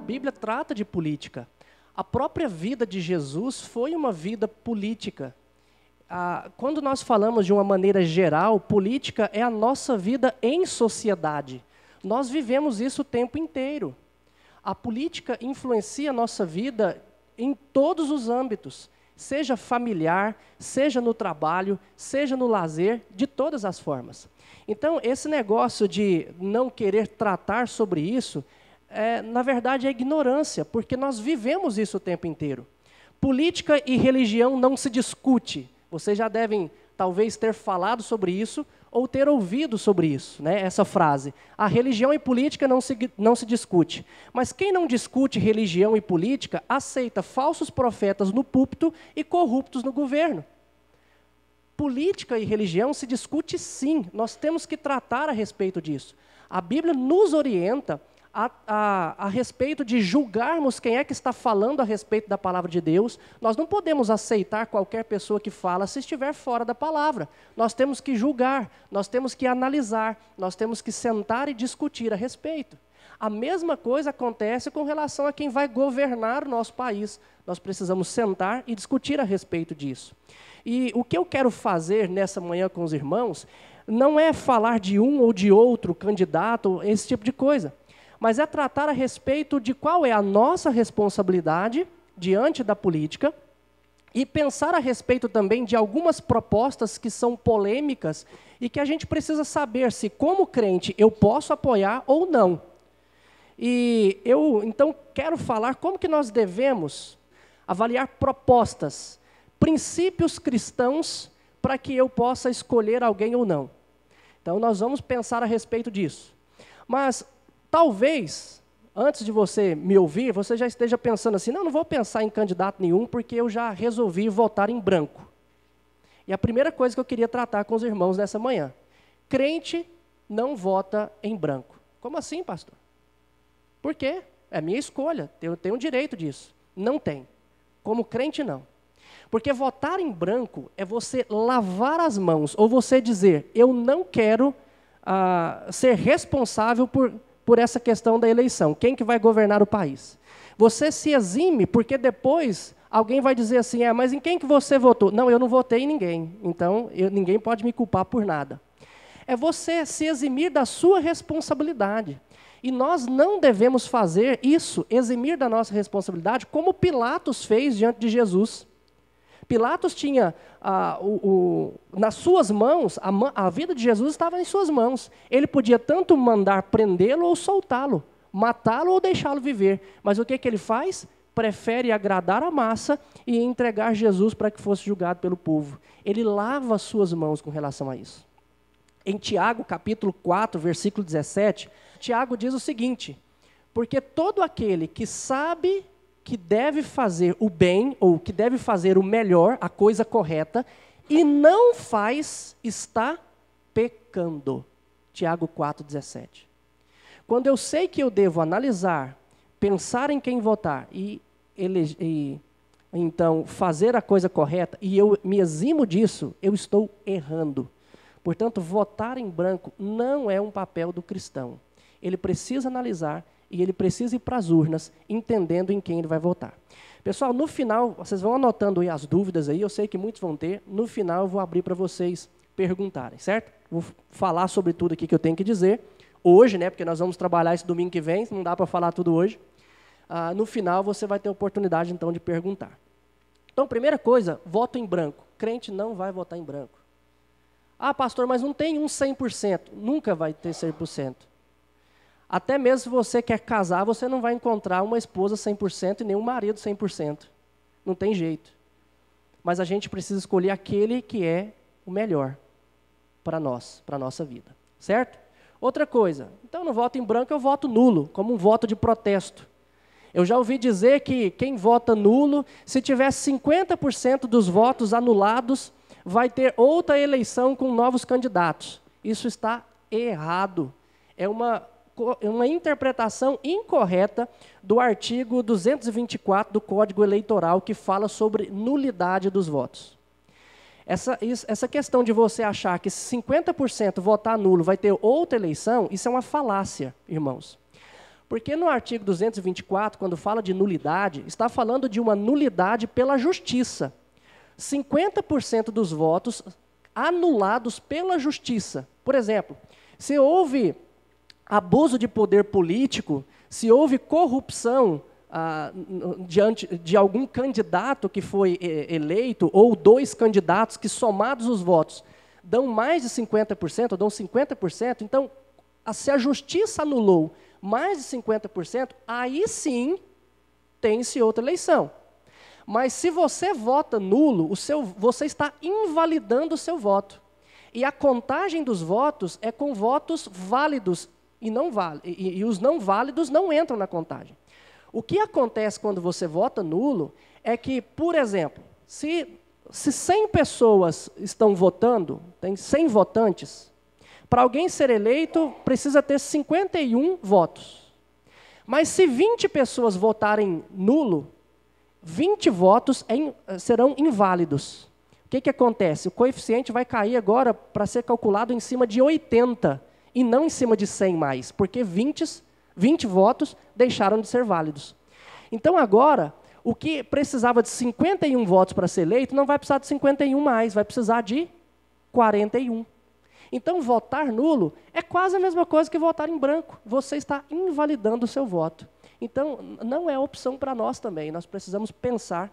Bíblia trata de política. A própria vida de Jesus foi uma vida política. Quando nós falamos de uma maneira geral, política é a nossa vida em sociedade. Nós vivemos isso o tempo inteiro. A política influencia a nossa vida em todos os âmbitos, seja familiar, seja no trabalho, seja no lazer, de todas as formas. Então, esse negócio de não querer tratar sobre isso, na verdade, é ignorância, porque nós vivemos isso o tempo inteiro. Política e religião não se discute. Vocês já devem, talvez, ter falado sobre isso ou ter ouvido sobre isso, né? Essa frase. A religião e política não se discute. Mas quem não discute religião e política aceita falsos profetas no púlpito e corruptos no governo. Política e religião se discute sim, nós temos que tratar a respeito disso. A Bíblia nos orienta a respeito de julgarmos quem é que está falando a respeito da palavra de Deus. Nós não podemos aceitar qualquer pessoa que fala se estiver fora da palavra. Nós temos que julgar, nós temos que analisar, nós temos que sentar e discutir a respeito. A mesma coisa acontece com relação a quem vai governar o nosso país. Nós precisamos sentar e discutir a respeito disso. E o que eu quero fazer nessa manhã com os irmãos não é falar de um ou de outro candidato, esse tipo de coisa, mas é tratar a respeito de qual é a nossa responsabilidade diante da política e pensar a respeito também de algumas propostas que são polêmicas e que a gente precisa saber se, como crente, eu posso apoiar ou não. E eu, então, quero falar como que nós devemos avaliar propostas, princípios cristãos para que eu possa escolher alguém ou não. Então, nós vamos pensar a respeito disso. Mas, talvez, antes de você me ouvir, você já esteja pensando assim, não vou pensar em candidato nenhum, porque eu já resolvi votar em branco. E a primeira coisa que eu queria tratar com os irmãos nessa manhã, crente não vota em branco. Como assim, pastor? Por quê? É minha escolha, eu tenho o direito disso. Não tem. Como crente, não. Porque votar em branco é você lavar as mãos, ou você dizer, eu não quero ser responsável por essa questão da eleição. Quem que vai governar o país? Você se exime, porque depois alguém vai dizer assim, mas em quem que você votou? Não, eu não votei em ninguém, então ninguém pode me culpar por nada. É você se eximir da sua responsabilidade. E nós não devemos fazer isso, eximir da nossa responsabilidade, como Pilatos fez diante de Jesus. Pilatos tinha, nas suas mãos, a vida de Jesus estava em suas mãos. Ele podia tanto mandar prendê-lo ou soltá-lo, matá-lo ou deixá-lo viver. Mas o que ele faz? Prefere agradar a massa e entregar Jesus para que fosse julgado pelo povo. Ele lava as suas mãos com relação a isso. Em Tiago, capítulo 4, versículo 17, Tiago diz o seguinte, porque todo aquele que sabe que deve fazer o bem, ou que deve fazer o melhor, a coisa correta, e não faz, está pecando. Tiago 4,17. Quando eu sei que eu devo analisar, pensar em quem votar, e então fazer a coisa correta, e eu me eximo disso, eu estou errando. Portanto, votar em branco não é um papel do cristão. Ele precisa analisar, e ele precisa ir para as urnas, entendendo em quem ele vai votar. Pessoal, no final, vocês vão anotando aí as dúvidas aí, eu sei que muitos vão ter, no final eu vou abrir para vocês perguntarem, certo? Vou falar sobre tudo aqui que eu tenho que dizer, hoje, né, porque nós vamos trabalhar esse domingo que vem, não dá para falar tudo hoje. No final você vai ter a oportunidade então de perguntar. Então, primeira coisa, voto em branco. Crente não vai votar em branco. Ah, pastor, mas não tem um 100%. Nunca vai ter 100%. Até mesmo se você quer casar, você não vai encontrar uma esposa 100% e nem um marido 100%. Não tem jeito. Mas a gente precisa escolher aquele que é o melhor para nós, para a nossa vida. Certo? Outra coisa, então no voto em branco eu voto nulo, como um voto de protesto. Eu já ouvi dizer que quem vota nulo, se tiver 50% dos votos anulados, vai ter outra eleição com novos candidatos. Isso está errado. É uma interpretação incorreta do artigo 224 do Código Eleitoral, que fala sobre nulidade dos votos. Essa questão de você achar que 50% votar nulo vai ter outra eleição, isso é uma falácia, irmãos. Porque no artigo 224, quando fala de nulidade, está falando de uma nulidade pela justiça. 50% dos votos anulados pela justiça. Por exemplo, se houve abuso de poder político, se houve corrupção diante de algum candidato que foi eleito, ou 2 candidatos que, somados os votos, dão mais de 50%, ou dão 50%, então, se a justiça anulou mais de 50%, aí sim tem-se outra eleição. Mas se você vota nulo, você está invalidando o seu voto. E a contagem dos votos é com votos válidos, e os não válidos não entram na contagem. O que acontece quando você vota nulo é que, por exemplo, se 100 pessoas estão votando, tem 100 votantes, para alguém ser eleito, precisa ter 51 votos. Mas se 20 pessoas votarem nulo, 20 votos serão inválidos. O que acontece? O coeficiente vai cair agora para ser calculado em cima de 80, e não em cima de 100 mais, porque 20 votos deixaram de ser válidos. Então agora, o que precisava de 51 votos para ser eleito, não vai precisar de 51 mais, vai precisar de 41. Então, votar nulo é quase a mesma coisa que votar em branco. Você está invalidando o seu voto. Então, não é opção para nós também. Nós precisamos pensar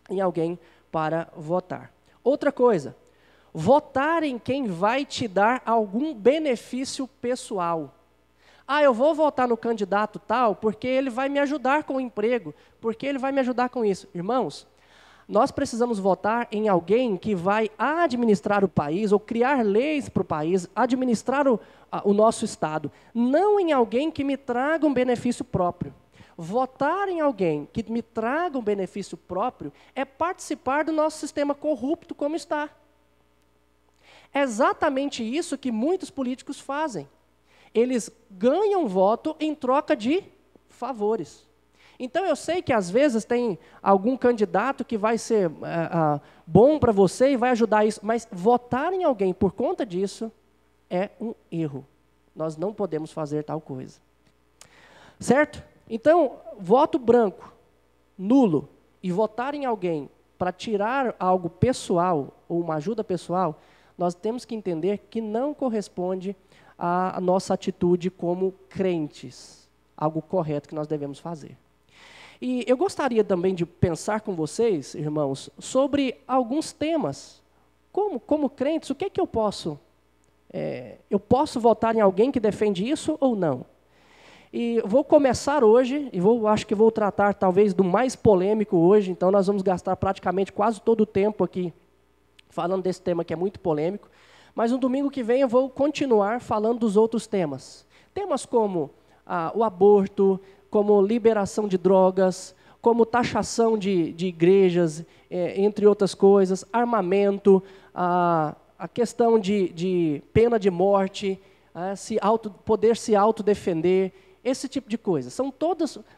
em alguém para votar. Outra coisa, votar em quem vai te dar algum benefício pessoal. Eu vou votar no candidato tal porque ele vai me ajudar com o emprego, porque ele vai me ajudar com isso. Irmãos, nós precisamos votar em alguém que vai administrar o país, ou criar leis para o país, administrar o nosso Estado. Não em alguém que me traga um benefício próprio. Votar em alguém que me traga um benefício próprio é participar do nosso sistema corrupto como está. É exatamente isso que muitos políticos fazem. Eles ganham voto em troca de favores. Então, eu sei que, às vezes, tem algum candidato que vai ser bom para você e vai ajudar isso, mas votar em alguém por conta disso é um erro. Nós não podemos fazer tal coisa. Certo? Então, voto branco, nulo, e votar em alguém para tirar algo pessoal, ou uma ajuda pessoal, nós temos que entender que não corresponde à nossa atitude como crentes, algo correto que nós devemos fazer. E eu gostaria também de pensar com vocês, irmãos, sobre alguns temas. Como crentes, o que é que eu posso? Eu posso votar em alguém que defende isso ou não? E vou começar hoje, e acho que vou tratar talvez do mais polêmico hoje, então nós vamos gastar praticamente quase todo o tempo aqui falando desse tema que é muito polêmico, mas no domingo que vem eu vou continuar falando dos outros temas. Temas como o aborto, como liberação de drogas, como taxação de igrejas, entre outras coisas, armamento, a questão de pena de morte, poder se autodefender, esse tipo de coisa.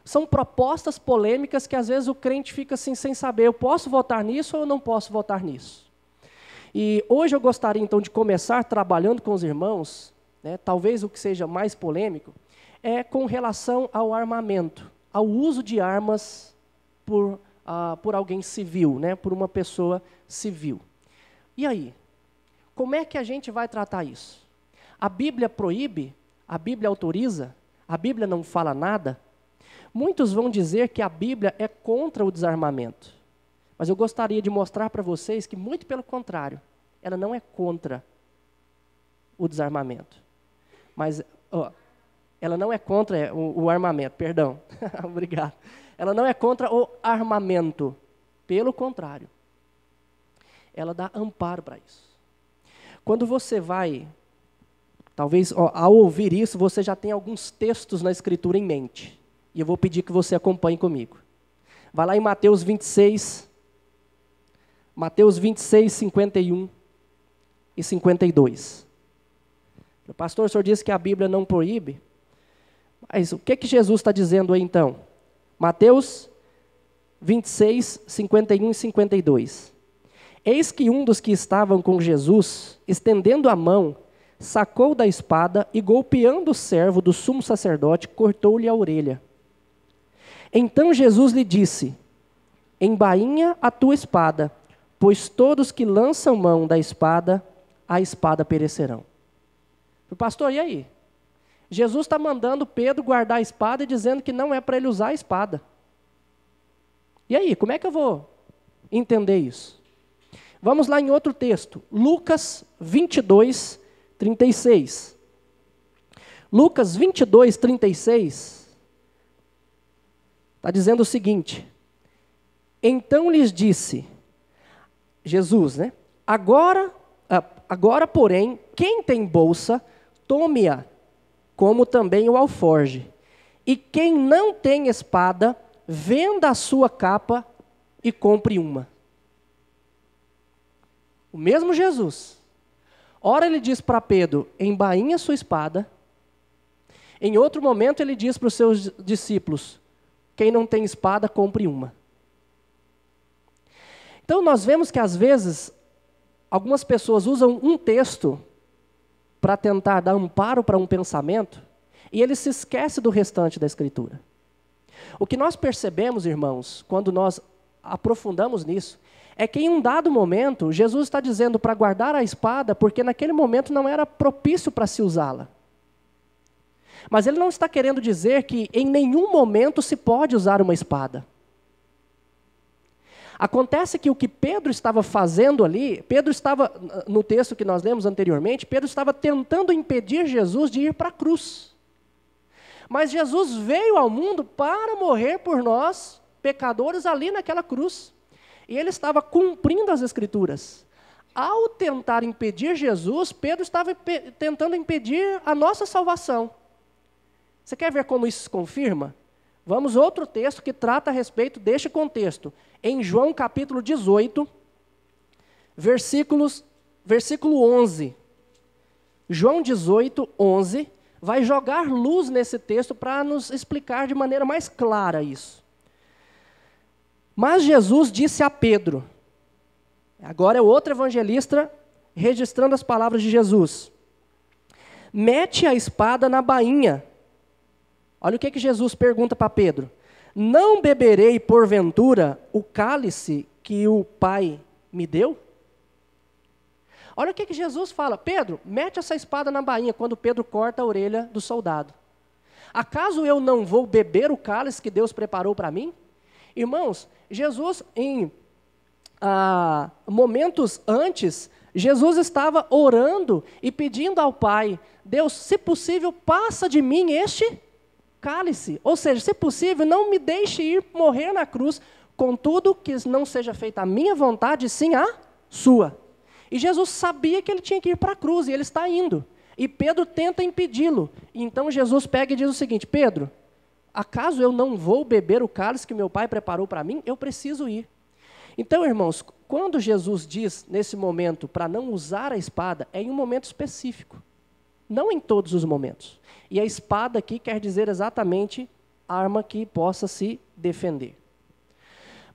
São propostas polêmicas que às vezes o crente fica assim sem saber, eu posso votar nisso ou eu não posso votar nisso? E hoje eu gostaria então de começar trabalhando com os irmãos, talvez o que seja mais polêmico, com relação ao armamento, ao uso de armas por alguém civil, por uma pessoa civil. E aí? Como é que a gente vai tratar isso? A Bíblia proíbe? A Bíblia autoriza? A Bíblia não fala nada? Muitos vão dizer que a Bíblia é contra o desarmamento. Mas eu gostaria de mostrar para vocês que, muito pelo contrário, ela não é contra o desarmamento. Mas... ela não é contra o armamento, perdão. Obrigado. Ela não é contra o armamento. Pelo contrário. Ela dá amparo para isso. Quando você vai, talvez ao ouvir isso, você já tem alguns textos na Escritura em mente. E eu vou pedir que você acompanhe comigo. Vai lá em Mateus 26, 51 e 52. Pastor, o senhor disse que a Bíblia não proíbe? Mas o que Jesus está dizendo aí então? Mateus 26, 51 e 52. Eis que um dos que estavam com Jesus, estendendo a mão, sacou da espada e, golpeando o servo do sumo sacerdote, cortou-lhe a orelha. Então Jesus lhe disse: embainha a tua espada, pois todos que lançam mão da espada, a espada perecerão. Pastor, e aí? Jesus está mandando Pedro guardar a espada e dizendo que não é para ele usar a espada. E aí, como é que eu vou entender isso? Vamos lá em outro texto, Lucas 22, 36. Lucas 22, 36, está dizendo o seguinte: então lhes disse, Jesus, né? Agora, porém, quem tem bolsa, tome-a, como também o alforje. E quem não tem espada, venda a sua capa e compre uma. O mesmo Jesus. Ora ele diz para Pedro, embainha a sua espada. Em outro momento ele diz para os seus discípulos, quem não tem espada, compre uma. Então nós vemos que às vezes, algumas pessoas usam um texto para tentar dar amparo para um pensamento, e ele se esquece do restante da Escritura. O que nós percebemos, irmãos, quando nós aprofundamos nisso, é que em um dado momento, Jesus está dizendo para guardar a espada, porque naquele momento não era propício para se usá-la. Mas ele não está querendo dizer que em nenhum momento se pode usar uma espada. Acontece que o que Pedro estava fazendo ali, Pedro estava, no texto que nós lemos anteriormente, Pedro estava tentando impedir Jesus de ir para a cruz. Mas Jesus veio ao mundo para morrer por nós, pecadores, ali naquela cruz. E ele estava cumprindo as Escrituras. Ao tentar impedir Jesus, Pedro estava tentando impedir a nossa salvação. Você quer ver como isso se confirma? Vamos a outro texto que trata a respeito deste contexto. Em João capítulo 18, versículo 11. João 18, 11, vai jogar luz nesse texto para nos explicar de maneira mais clara isso. Mas Jesus disse a Pedro, agora é outro evangelista registrando as palavras de Jesus, mete a espada na bainha. Olha o que Jesus pergunta para Pedro. Não beberei, porventura, o cálice que o Pai me deu? Olha o que Jesus fala. Pedro, mete essa espada na bainha, quando Pedro corta a orelha do soldado. Acaso eu não vou beber o cálice que Deus preparou para mim? Irmãos, Jesus, em momentos antes, Jesus estava orando e pedindo ao Pai, Deus, se possível, passa de mim este cálice, ou seja, se possível, não me deixe ir morrer na cruz, contudo, que não seja feita a minha vontade, sim a sua. E Jesus sabia que ele tinha que ir para a cruz, e ele está indo. E Pedro tenta impedi-lo. Então Jesus pega e diz o seguinte, Pedro, acaso eu não vou beber o cálice que meu Pai preparou para mim? Eu preciso ir. Então, irmãos, quando Jesus diz, nesse momento, para não usar a espada, é em um momento específico. Não em todos os momentos. E a espada aqui quer dizer exatamente arma que possa se defender.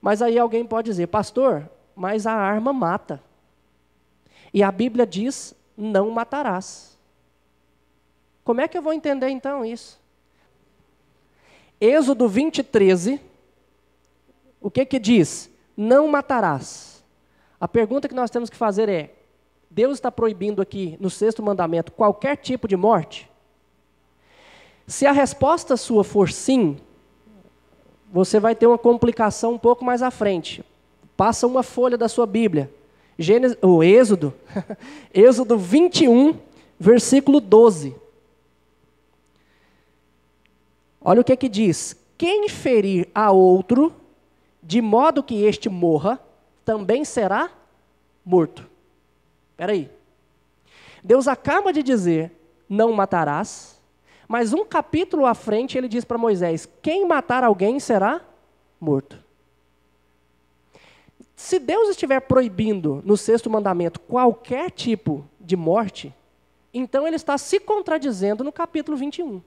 Mas aí alguém pode dizer, pastor, mas a arma mata. E a Bíblia diz, não matarás. Como é que eu vou entender então isso? Êxodo 20, 13, o que diz? Não matarás. A pergunta que nós temos que fazer é, Deus está proibindo aqui, no 6º mandamento, qualquer tipo de morte? Se a resposta sua for sim, você vai ter uma complicação um pouco mais à frente. Passa uma folha da sua Bíblia. Êxodo, Êxodo 21, versículo 12. Olha o que diz. Quem ferir a outro, de modo que este morra, também será morto. Espera aí. Deus acaba de dizer, não matarás, mas um capítulo à frente ele diz para Moisés, quem matar alguém será morto. Se Deus estiver proibindo no 6º mandamento qualquer tipo de morte, então ele está se contradizendo no capítulo 21.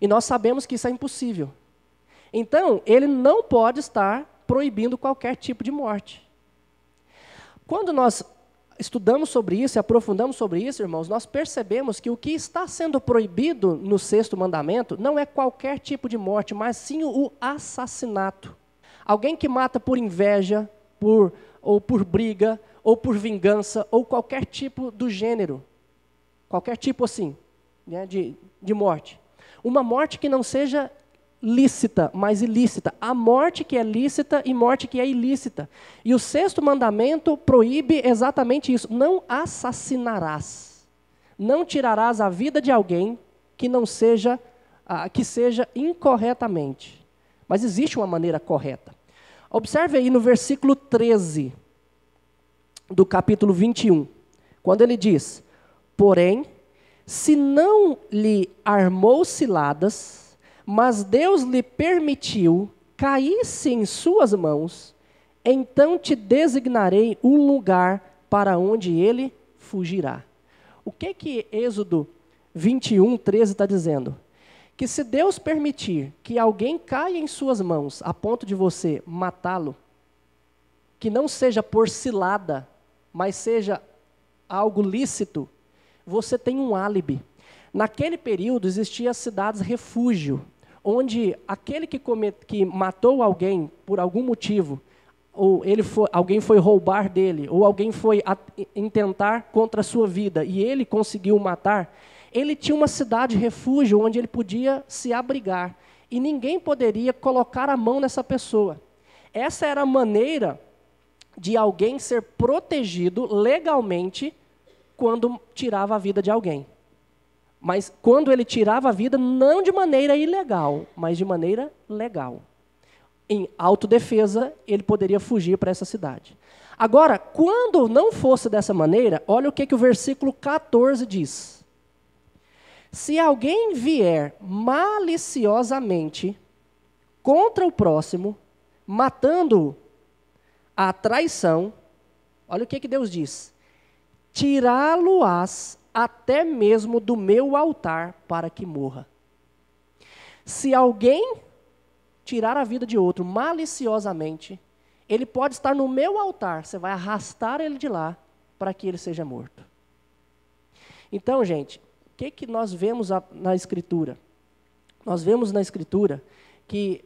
E nós sabemos que isso é impossível. Então, ele não pode estar proibindo qualquer tipo de morte. Quando nós estudamos sobre isso e aprofundamos sobre isso, irmãos, nós percebemos que o que está sendo proibido no 6º mandamento não é qualquer tipo de morte, mas sim o assassinato. Alguém que mata por inveja, ou por briga, ou por vingança, ou qualquer tipo do gênero. Qualquer tipo assim, né, de morte. Uma morte que não seja lícita, mas ilícita. Há morte que é lícita e morte que é ilícita. E o 6º mandamento proíbe exatamente isso. Não assassinarás. Não tirarás a vida de alguém que não seja, que seja incorretamente. Mas existe uma maneira correta. Observe aí no versículo 13 do capítulo 21, quando ele diz: porém, se não lhe armou ciladas, mas Deus lhe permitiu caísse em suas mãos, então te designarei um lugar para onde ele fugirá. O que Êxodo 21, 13 está dizendo? Que se Deus permitir que alguém caia em suas mãos a ponto de você matá-lo, que não seja por cilada, mas seja algo lícito, você tem um álibi. Naquele período existiam cidades refúgio, onde aquele que matou alguém por algum motivo, ou alguém foi roubar dele, ou alguém foi intentar contra a sua vida, e ele conseguiu matar, ele tinha uma cidade refúgio onde ele podia se abrigar, e ninguém poderia colocar a mão nessa pessoa. Essa era a maneira de alguém ser protegido legalmente quando tirava a vida de alguém. Mas quando ele tirava a vida, não de maneira ilegal, mas de maneira legal. Em autodefesa, ele poderia fugir para essa cidade. Agora, quando não fosse dessa maneira, olha o que o versículo 14 diz. Se alguém vier maliciosamente contra o próximo, matando-o à traição, olha o que Deus diz. Tirá-lo-ás até mesmo do meu altar para que morra. Se alguém tirar a vida de outro maliciosamente, ele pode estar no meu altar, você vai arrastar ele de lá para que ele seja morto. Então, gente, o que nós vemos na Escritura? Nós vemos na Escritura que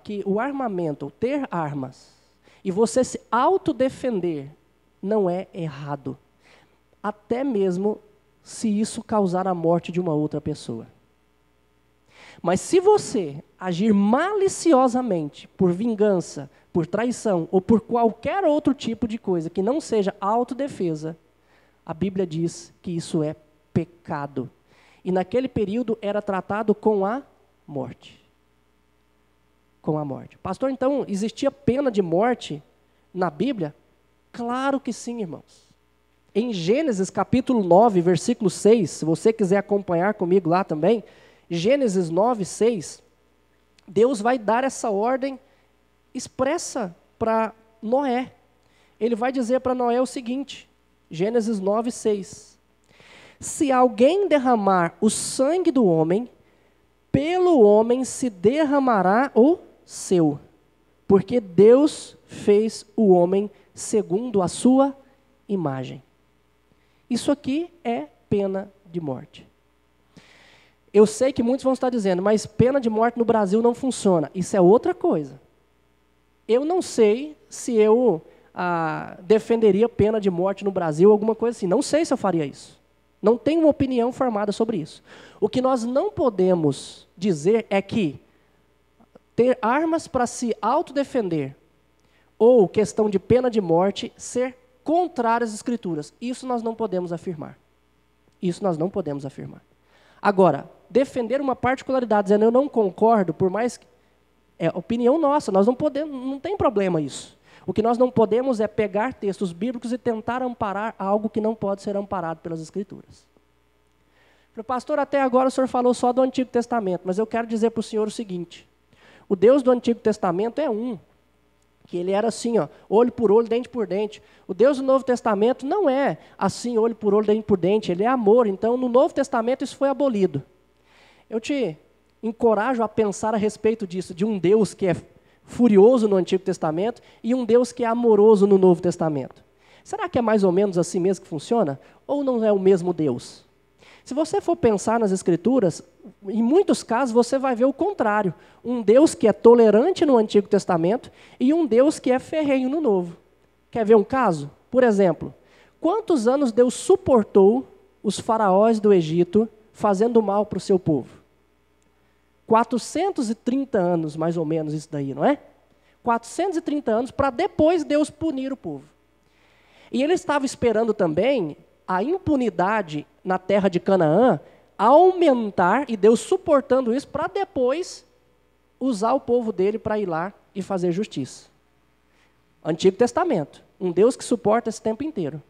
que o armamento, ter armas, e você se autodefender, não é errado. Até mesmo se isso causar a morte de uma outra pessoa. Mas se você agir maliciosamente, por vingança, por traição, ou por qualquer outro tipo de coisa que não seja autodefesa, a Bíblia diz que isso é pecado. E naquele período era tratado com a morte. Com a morte. Pastor, então, existia pena de morte na Bíblia? Claro que sim, irmãos. Em Gênesis capítulo 9, versículo 6, se você quiser acompanhar comigo lá também, Gênesis 9, 6, Deus vai dar essa ordem expressa para Noé. Ele vai dizer para Noé o seguinte, Gênesis 9, 6. Se alguém derramar o sangue do homem, pelo homem se derramará o seu, porque Deus fez o homem segundo a sua imagem. Isso aqui é pena de morte. Eu sei que muitos vão estar dizendo, mas pena de morte no Brasil não funciona. Isso é outra coisa. Eu não sei se eu defenderia pena de morte no Brasil, alguma coisa assim. Não sei se eu faria isso. Não tenho uma opinião formada sobre isso. O que nós não podemos dizer é que ter armas para se autodefender ou questão de pena de morte ser contrário às Escrituras. Isso nós não podemos afirmar. Isso nós não podemos afirmar. Agora, defender uma particularidade, dizendo eu não concordo, por mais que é opinião nossa, nós não podemos, não tem problema isso. O que nós não podemos é pegar textos bíblicos e tentar amparar algo que não pode ser amparado pelas Escrituras. Falei, pastor, até agora o senhor falou só do Antigo Testamento, mas eu quero dizer para o senhor o seguinte, o Deus do Antigo Testamento é um, que ele era assim, ó, olho por olho, dente por dente. O Deus do Novo Testamento não é assim, olho por olho, dente por dente, ele é amor. Então, no Novo Testamento isso foi abolido. Eu te encorajo a pensar a respeito disso, de um Deus que é furioso no Antigo Testamento e um Deus que é amoroso no Novo Testamento. Será que é mais ou menos assim mesmo que funciona? Ou não é o mesmo Deus? Se você for pensar nas Escrituras, em muitos casos você vai ver o contrário. Um Deus que é tolerante no Antigo Testamento e um Deus que é ferrenho no Novo. Quer ver um caso? Por exemplo, quantos anos Deus suportou os faraós do Egito fazendo mal para o seu povo? 430 anos, mais ou menos, isso daí, não é? 430 anos para depois Deus punir o povo. E ele estava esperando também a impunidade na terra de Canaã aumentar, e Deus suportando isso, para depois usar o povo dele para ir lá e fazer justiça. Antigo Testamento, um Deus que suporta esse tempo inteiro.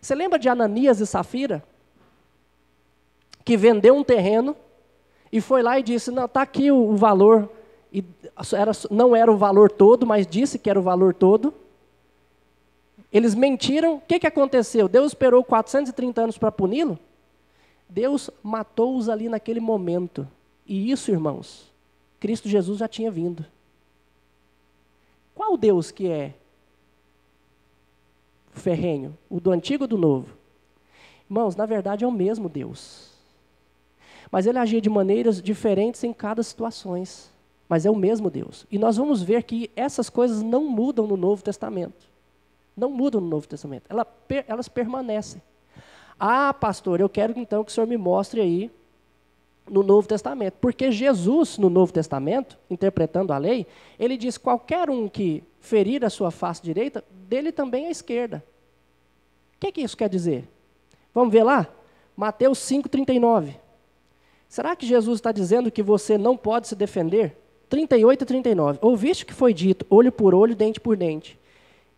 Você lembra de Ananias e Safira? Que vendeu um terreno e foi lá e disse, não, está aqui o valor, e não era o valor todo, mas disse que era o valor todo. Eles mentiram, o que aconteceu? Deus esperou 430 anos para puni-lo? Deus matou-os ali naquele momento. E isso, irmãos, Cristo Jesus já tinha vindo. Qual Deus que é ferrenho? O do Antigo ou do Novo? Irmãos, na verdade é o mesmo Deus. Mas ele agia de maneiras diferentes em cada situação. Mas é o mesmo Deus. E nós vamos ver que essas coisas não mudam no Novo Testamento. Não mudam no Novo Testamento. Elas permanecem. Ah, pastor, eu quero então que o senhor me mostre aí no Novo Testamento. Porque Jesus, no Novo Testamento, interpretando a lei, ele diz, qualquer um que ferir a sua face direita, dele também a esquerda. O que isso quer dizer? Vamos ver lá? Mateus 5,39. Será que Jesus está dizendo que você não pode se defender? 38 e 39. Ouviste que foi dito, olho por olho, dente por dente.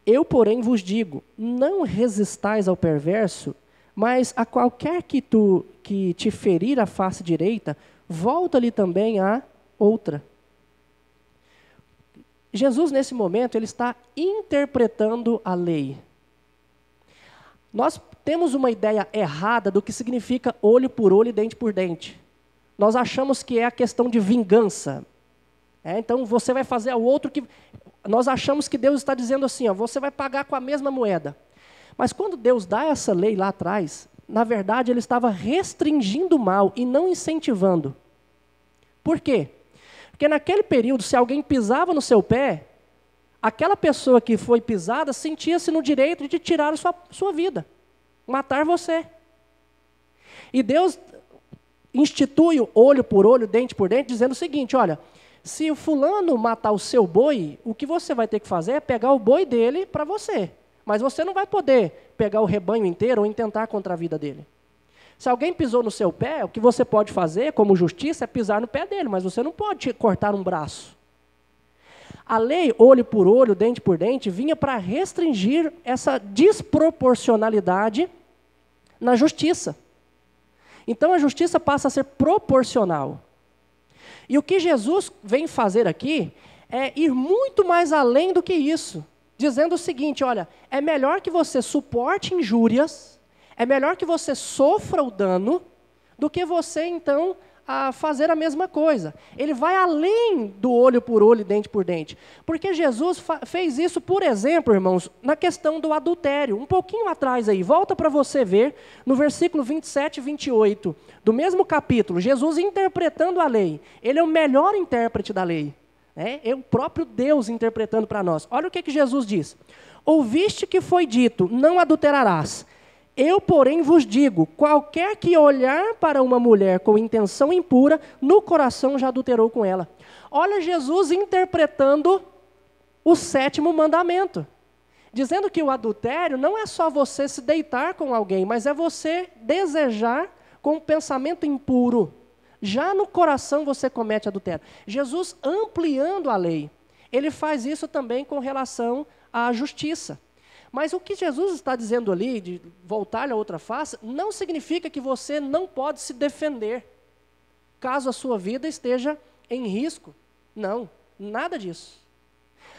Eu, porém, vos digo, não resistais ao perverso, mas a qualquer que te ferir a face direita, volta-lhe também a outra. Jesus, nesse momento, ele está interpretando a lei. Nós temos uma ideia errada do que significa olho por olho e dente por dente. Nós achamos que é a questão de vingança. Então, você vai fazer ao outro que... Nós achamos que Deus está dizendo assim, ó, você vai pagar com a mesma moeda. Mas quando Deus dá essa lei lá atrás, na verdade, ele estava restringindo o mal e não incentivando. Por quê? Porque naquele período, se alguém pisava no seu pé, aquela pessoa que foi pisada sentia-se no direito de tirar a sua vida, matar você. E Deus institui o olho por olho, dente por dente, dizendo o seguinte, olha, se o fulano matar o seu boi, o que você vai ter que fazer é pegar o boi dele para você. Mas você não vai poder pegar o rebanho inteiro ou intentar contra a vida dele. Se alguém pisou no seu pé, o que você pode fazer, como justiça, é pisar no pé dele, mas você não pode cortar um braço. A lei, olho por olho, dente por dente, vinha para restringir essa desproporcionalidade na justiça. Então a justiça passa a ser proporcional. E o que Jesus vem fazer aqui é ir muito mais além do que isso, dizendo o seguinte, olha, é melhor que você suporte injúrias, é melhor que você sofra o dano, do que você, então, fazer a mesma coisa. Ele vai além do olho por olho e dente por dente. Porque Jesus fez isso, por exemplo, irmãos, na questão do adultério. Um pouquinho atrás aí, volta para você ver, no versículo 27 e 28, do mesmo capítulo, Jesus interpretando a lei. Ele é o melhor intérprete da lei. É o próprio Deus interpretando para nós. Olha o que Jesus diz. Ouviste que foi dito, não adulterarás. Eu, porém, vos digo, qualquer que olhar para uma mulher com intenção impura, no coração já adulterou com ela. Olha Jesus interpretando o 7º mandamento. Dizendo que o adultério não é só você se deitar com alguém, mas é você desejar com um pensamento impuro. Já no coração você comete adultério. Jesus ampliando a lei. Ele faz isso também com relação à justiça. Mas o que Jesus está dizendo ali, de voltar a outra face, não significa que você não pode se defender, caso a sua vida esteja em risco. Não, nada disso.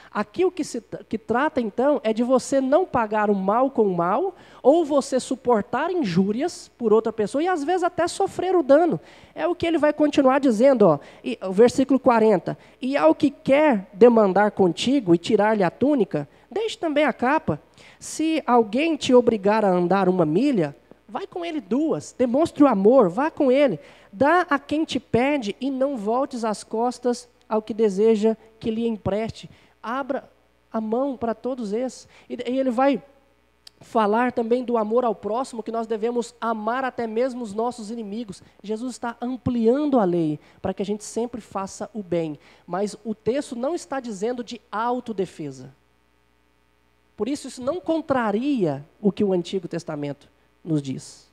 Aqui o que trata, então, é de você não pagar o mal com o mal, ou você suportar injúrias por outra pessoa, e às vezes até sofrer o dano. É o que ele vai continuar dizendo, ó, o versículo 40. E ao que quer demandar contigo e tirar-lhe a túnica, Deixe também a capa. Se alguém te obrigar a andar 1 milha, vai com ele 2. Demonstre o amor, vá com ele. Dá a quem te pede e não voltes as costas ao que deseja que lhe empreste. Abra a mão para todos esses. E ele vai falar também do amor ao próximo, que nós devemos amar até mesmo os nossos inimigos. Jesus está ampliando a lei para que a gente sempre faça o bem. Mas o texto não está dizendo de autodefesa. Por isso não contraria o que o Antigo Testamento nos diz.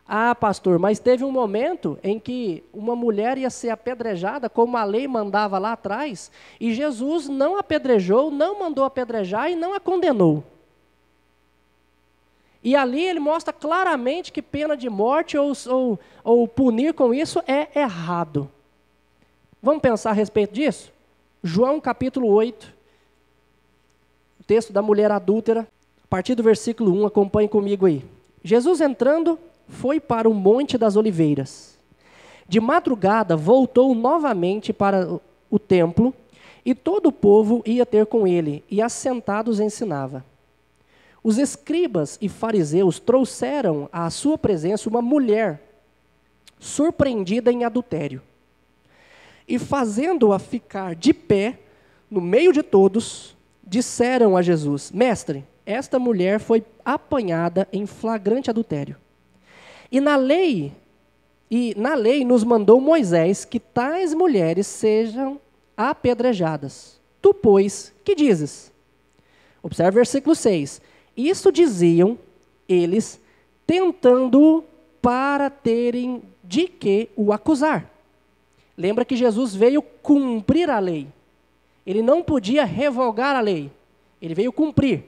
Ah, pastor, mas teve um momento em que uma mulher ia ser apedrejada, como a lei mandava lá atrás, e Jesus não apedrejou, não mandou apedrejar e não a condenou. E ali ele mostra claramente que pena de morte ou punir com isso é errado. Vamos pensar a respeito disso? João capítulo 8, o texto da mulher adúltera, a partir do versículo 1, acompanhe comigo aí. Jesus entrando, foi para o Monte das Oliveiras. De madrugada voltou novamente para o templo, e todo o povo ia ter com ele, e assentados ensinava. Os escribas e fariseus trouxeram à sua presença uma mulher surpreendida em adultério. E fazendo-a ficar de pé, no meio de todos, disseram a Jesus: Mestre, esta mulher foi apanhada em flagrante adultério. E na lei nos mandou Moisés que tais mulheres sejam apedrejadas. Tu, pois, que dizes? Observe o versículo 6. Isso diziam eles, tentando para terem de que o acusar. Lembra que Jesus veio cumprir a lei. Ele não podia revogar a lei. Ele veio cumprir.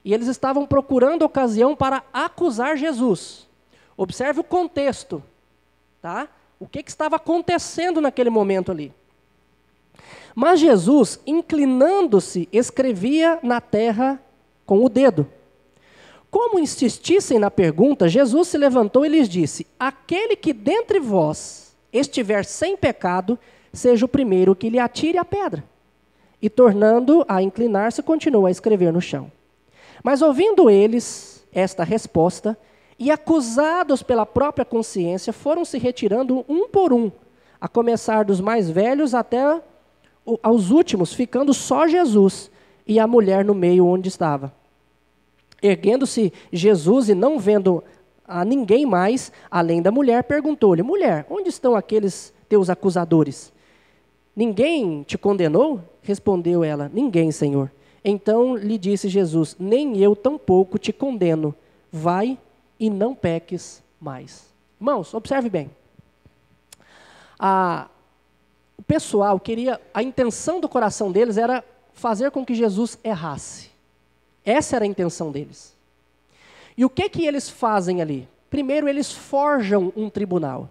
E eles estavam procurando ocasião para acusar Jesus. Observe o contexto. Tá? O que estava acontecendo naquele momento ali. Mas Jesus, inclinando-se, escrevia na terra com o dedo. Como insistissem na pergunta, Jesus se levantou e lhes disse: Aquele que dentre vós estiver sem pecado, seja o primeiro que lhe atire a pedra. E tornando a inclinar-se, continuou a escrever no chão. Mas ouvindo eles esta resposta, e acusados pela própria consciência, foram se retirando um por um, a começar dos mais velhos até aos últimos, ficando só Jesus e a mulher no meio onde estava. Erguendo-se Jesus e não vendo a ninguém mais, além da mulher, perguntou-lhe: Mulher, onde estão aqueles teus acusadores? Ninguém te condenou? Respondeu ela: Ninguém, Senhor. Então lhe disse Jesus: Nem eu tampouco te condeno. Vai e não peques mais. Irmãos, observe bem. O pessoal queria, a intenção do coração deles era fazer com que Jesus errasse. Essa era a intenção deles. E o que eles fazem ali? Primeiro, eles forjam um tribunal.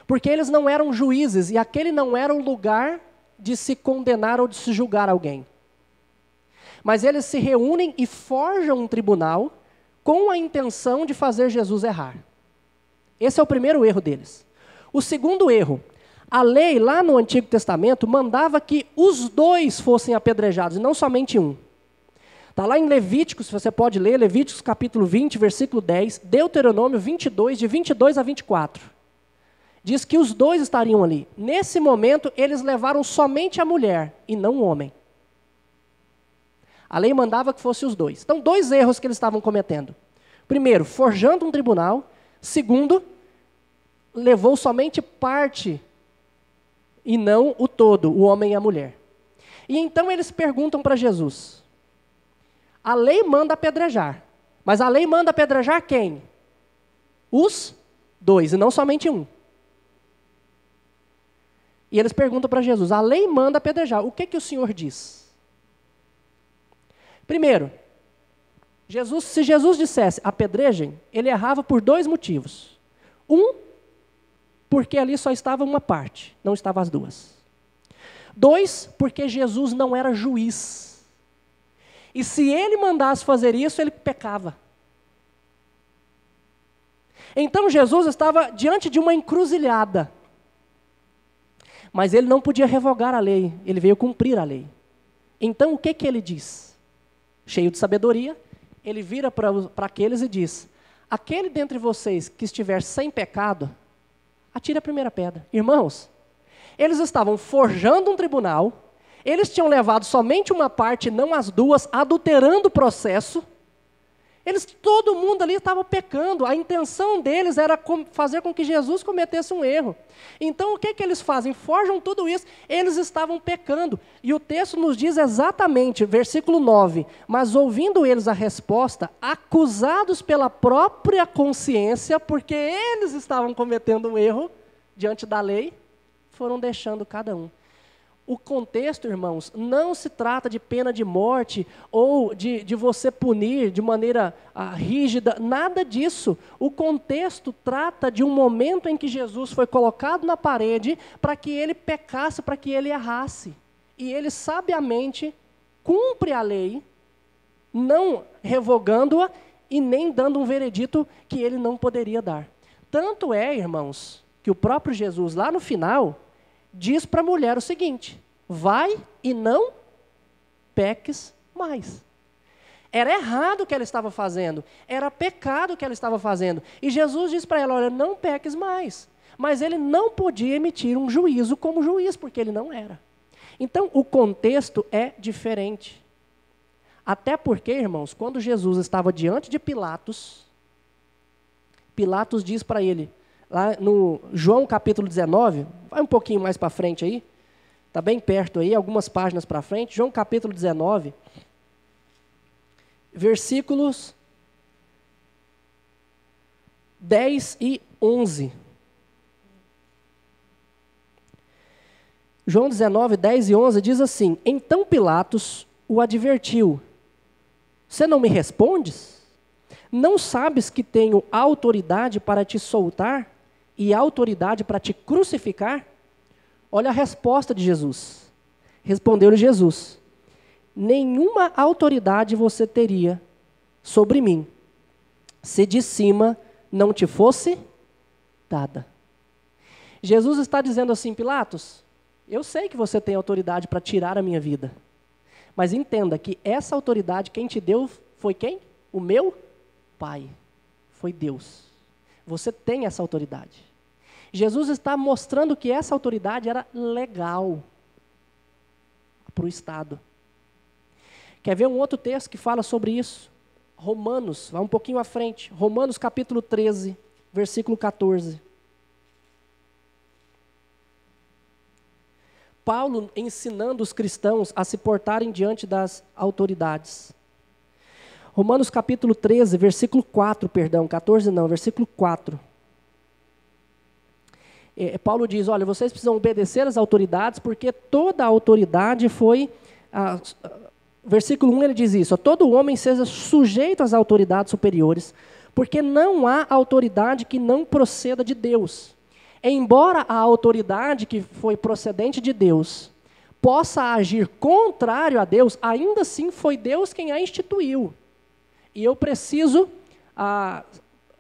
Porque eles não eram juízes, e aquele não era o lugar de se condenar ou de se julgar alguém. Mas eles se reúnem e forjam um tribunal com a intenção de fazer Jesus errar. Esse é o primeiro erro deles. O segundo erro: a lei lá no Antigo Testamento mandava que os dois fossem apedrejados, e não somente um. Está lá em Levíticos, você pode ler, Levíticos capítulo 20, versículo 10, Deuteronômio 22, de 22 a 24. Diz que os dois estariam ali. Nesse momento, eles levaram somente a mulher e não o homem. A lei mandava que fossem os dois. Então, 2 erros que eles estavam cometendo. Primeiro, forjando um tribunal. Segundo, levou somente parte e não o todo, o homem e a mulher. E então eles perguntam para Jesus: a lei manda apedrejar, mas a lei manda apedrejar quem? Os dois, e não somente um. E eles perguntam para Jesus: a lei manda apedrejar, o que o Senhor diz? Primeiro, se Jesus dissesse apedrejem, ele errava por 2 motivos. Porque ali só estava uma parte, não estavam as duas. 2, porque Jesus não era juiz. E se ele mandasse fazer isso, ele pecava. Então Jesus estava diante de uma encruzilhada. Mas ele não podia revogar a lei, ele veio cumprir a lei. Então, o que ele diz? Cheio de sabedoria, ele vira para aqueles e diz: aquele dentre vocês que estiver sem pecado, atire a primeira pedra. Irmãos, eles estavam forjando um tribunal, eles tinham levado somente uma parte, não as duas, adulterando o processo. Todo mundo ali estava pecando, a intenção deles era fazer com que Jesus cometesse um erro. Então o que eles fazem? Forjam tudo isso, eles estavam pecando. E o texto nos diz exatamente, versículo 9, mas ouvindo eles a resposta, acusados pela própria consciência, porque eles estavam cometendo um erro diante da lei, foram deixando cada um. O contexto, irmãos, não se trata de pena de morte ou de você punir de maneira rígida, nada disso. O contexto trata de um momento em que Jesus foi colocado na parede para que ele pecasse, para que ele errasse. E ele sabiamente cumpre a lei, não revogando-a e nem dando um veredito que ele não poderia dar. Tanto é, irmãos, que o próprio Jesus, lá no final, diz para a mulher o seguinte: vai e não peques mais. Era errado o que ela estava fazendo, era pecado o que ela estava fazendo. E Jesus diz para ela: olha, não peques mais. Mas ele não podia emitir um juízo como juiz, porque ele não era. Então, o contexto é diferente. Até porque, irmãos, quando Jesus estava diante de Pilatos, Pilatos diz para ele, lá no João capítulo 19, vai um pouquinho mais para frente aí, está bem perto aí, algumas páginas para frente, João capítulo 19, versículos 10 e 11. João 19, 10 e 11 diz assim: então Pilatos o advertiu: você não me respondes? Não sabes que tenho autoridade para te soltar e autoridade para te crucificar? Olha a resposta de Jesus. Respondeu-lhe Jesus: nenhuma autoridade você teria sobre mim, se de cima não te fosse dada. Jesus está dizendo assim: Pilatos, eu sei que você tem autoridade para tirar a minha vida, mas entenda que essa autoridade quem te deu foi quem? O meu Pai. Foi Deus. Você tem essa autoridade. Jesus está mostrando que essa autoridade era legal para o Estado. Quer ver um outro texto que fala sobre isso? Romanos, vai um pouquinho à frente. Romanos capítulo 13, versículo 14. Paulo ensinando os cristãos a se portarem diante das autoridades. Romanos capítulo 13, versículo 4, perdão, 14 não, versículo 4. Paulo diz: olha, vocês precisam obedecer às autoridades, porque toda a autoridade foi... versículo 1 ele diz isso: todo homem seja sujeito às autoridades superiores, porque não há autoridade que não proceda de Deus. Embora a autoridade que foi procedente de Deus possa agir contrário a Deus, ainda assim foi Deus quem a instituiu. E eu preciso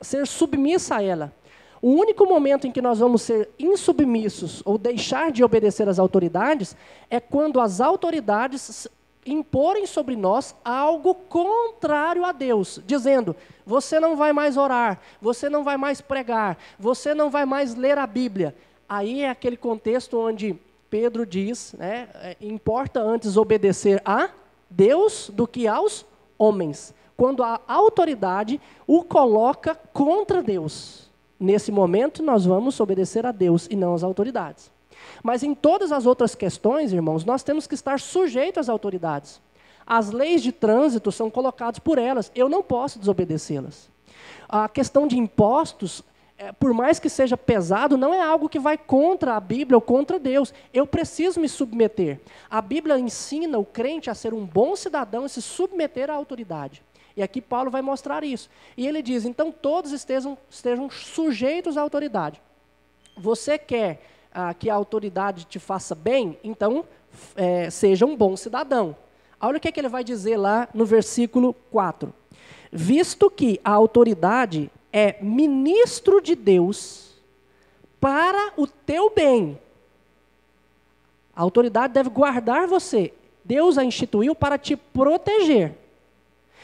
ser submissa a ela. O único momento em que nós vamos ser insubmissos ou deixar de obedecer às autoridades é quando as autoridades imporem sobre nós algo contrário a Deus, dizendo: você não vai mais orar, você não vai mais pregar, você não vai mais ler a Bíblia. Aí é aquele contexto onde Pedro diz, importa antes obedecer a Deus do que aos homens. Quando a autoridade o coloca contra Deus. Nesse momento, nós vamos obedecer a Deus e não às autoridades. Mas em todas as outras questões, irmãos, nós temos que estar sujeitos às autoridades. As leis de trânsito são colocadas por elas, eu não posso desobedecê-las. A questão de impostos, por mais que seja pesado, não é algo que vai contra a Bíblia ou contra Deus. Eu preciso me submeter. A Bíblia ensina o crente a ser um bom cidadão e se submeter à autoridade. E aqui Paulo vai mostrar isso. E ele diz: então todos estejam sujeitos à autoridade. Você quer que a autoridade te faça bem? Então seja um bom cidadão. Olha o que ele vai dizer lá no versículo 4. Visto que a autoridade é ministro de Deus para o teu bem. A autoridade deve guardar você. Deus a instituiu para te proteger.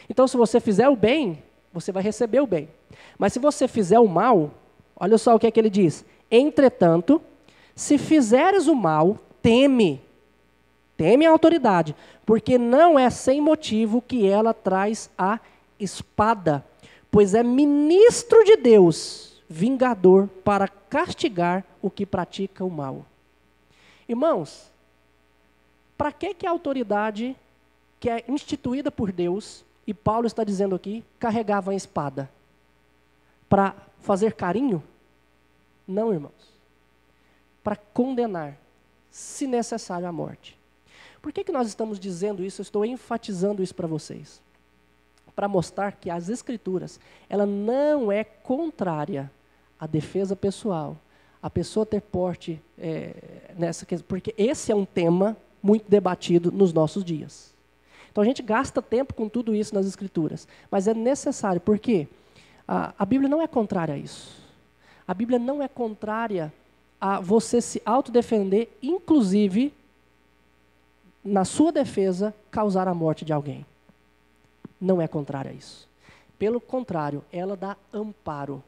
Então, se você fizer o bem, você vai receber o bem. Mas se você fizer o mal, olha só o que é que ele diz. Entretanto, se fizeres o mal, teme a autoridade, porque não é sem motivo que ela traz a espada, pois é ministro de Deus, vingador para castigar o que pratica o mal. Irmãos, para que a autoridade que é instituída por Deus, e Paulo está dizendo aqui, carregava a espada? Para fazer carinho? Não, irmãos. Para condenar, se necessário, a morte. Por que nós estamos dizendo isso? Eu estou enfatizando isso para vocês. Para mostrar que as Escrituras, ela não é contrária à defesa pessoal, a pessoa ter porte nessa questão, porque esse é um tema muito debatido nos nossos dias. Então a gente gasta tempo com tudo isso nas Escrituras, mas é necessário, porque a Bíblia não é contrária a isso. A Bíblia não é contrária a você se autodefender, inclusive, na sua defesa, causar a morte de alguém. Não é contrária a isso. Pelo contrário, ela dá amparo.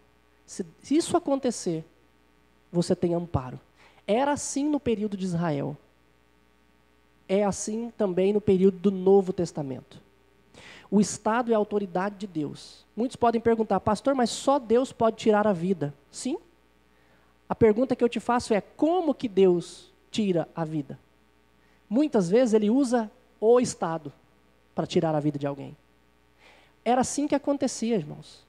Se isso acontecer, você tem amparo. Era assim no período de Israel. É assim também no período do Novo Testamento. O Estado é a autoridade de Deus. Muitos podem perguntar, pastor, mas só Deus pode tirar a vida. Sim. A pergunta que eu te faço é, como que Deus tira a vida? Muitas vezes ele usa o Estado para tirar a vida de alguém. Era assim que acontecia, irmãos.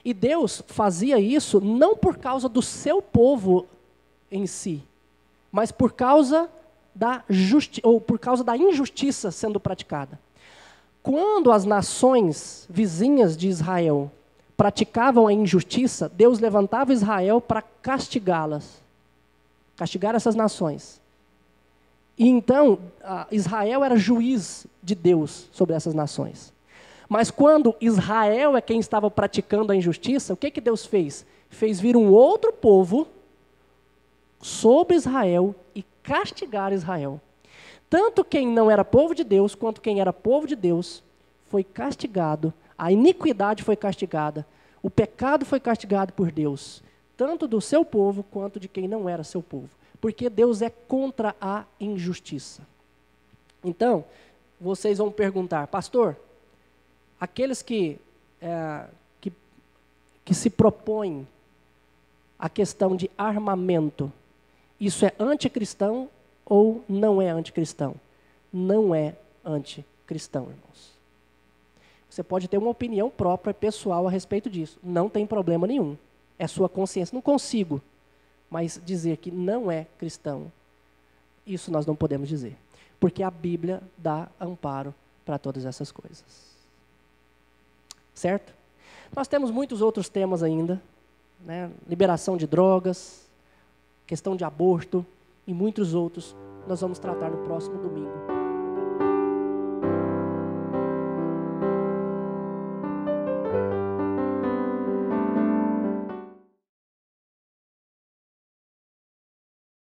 E Deus fazia isso não por causa do seu povo em si, mas por causa da injustiça sendo praticada. Quando as nações vizinhas de Israel praticavam a injustiça, Deus levantava Israel para castigá-las, castigar essas nações. E então, Israel era juiz de Deus sobre essas nações. Mas quando Israel é quem estava praticando a injustiça, o que Deus fez? Fez vir um outro povo sobre Israel e castigar Israel. Tanto quem não era povo de Deus, quanto quem era povo de Deus, foi castigado, a iniquidade foi castigada, o pecado foi castigado por Deus, tanto do seu povo, quanto de quem não era seu povo. Porque Deus é contra a injustiça. Então, vocês vão perguntar, pastor, aqueles que se propõem a questão de armamento, isso é anticristão ou não é anticristão? Não é anticristão, irmãos. Você pode ter uma opinião própria, pessoal, a respeito disso. Não tem problema nenhum. É sua consciência. Não consigo, mas dizer que não é cristão, isso nós não podemos dizer. Porque a Bíblia dá amparo para todas essas coisas. Certo? Nós temos muitos outros temas ainda, né? Liberação de drogas, questão de aborto e muitos outros. Nós vamos tratar no próximo domingo.